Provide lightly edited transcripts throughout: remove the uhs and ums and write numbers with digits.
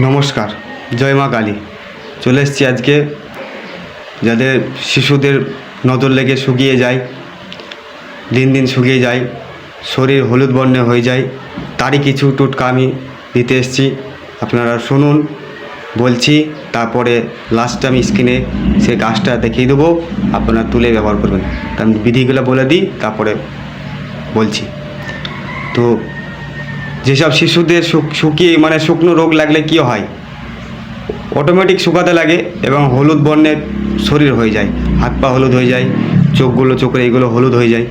নমস্কার, জয় মা কালী। চলে এসেছি আজকে যাদের শিশুদের নজর লেগে শুকিয়ে যায়, দিন দিন শুকিয়ে যায়, শরীর হলুদ বর্ণে হয়ে যায়, তারই কিছু টোটকা আমি দিতে এসেছি। আপনারা শুনুন, বলছি, তারপরে লাস্টে আমি স্ক্রিনে সেই গাছটা দেখিয়ে দেবো, আপনারা তুলে ব্যবহার করবেন। আমি বিধিগুলো বলে দিই, তারপরে বলছি। তো যেসব শিশুদের শুকিয়ে শুকনো রোগ লাগলে কী হয়, অটোমেটিক শুকাতে লাগে এবং হলুদ বর্ণের শরীর হয়ে যায়, হাত পা হলুদ হয়ে যায়, চোখের এইগুলো হলুদ হয়ে যায়।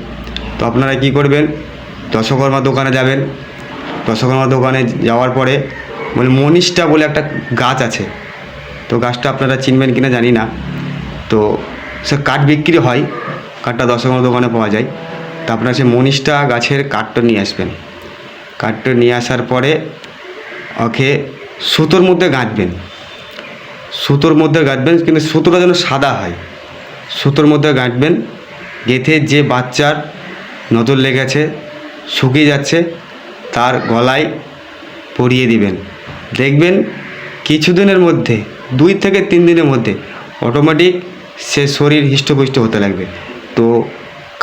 তো আপনারা কি করবেন, দশকর্মা দোকানে যাবেন। দশকর্মা দোকানে যাওয়ার পরে মনীষটা বলে একটা গাছ আছে, তো গাছটা আপনারা চিনবেন কিনা জানি না। তো সে কাঠ বিক্রি হয়, কাঠটা দশকর্মা দোকানে পাওয়া যায়। তো আপনারা সে মনীষটা গাছের কাঠটা নিয়ে আসবেন। কাঠটা নিয়ে আসার পরে ওকে সুতোর মধ্যে গাঁথবেন। কিন্তু সুতোটা যেন সাদা হয়। সুতোর মধ্যে গাঁথবেন, গেঁথে যে বাচ্চার নজর লেগেছে, শুকিয়ে যাচ্ছে, তার গলায় পরিয়ে দিবেন। দেখবেন কিছুদিনের মধ্যে, 2 থেকে 3 দিনের মধ্যে অটোমেটিক সে শরীর হৃষ্টপুষ্ট হতে লাগবে। তো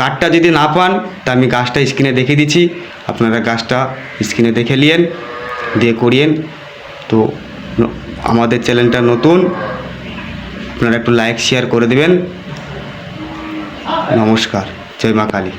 কাঠটা যদি না পান, তা আমি গাছটা স্ক্রিনে দেখিয়ে দিচ্ছি, আপনারা গাছটা স্ক্রিনে দেখে নিন, দিয়ে করিয়েন। তো আমাদের চ্যানেলটা নতুন, আপনারা একটু লাইক শেয়ার করে দেবেন। নমস্কার, জয় মা কালী।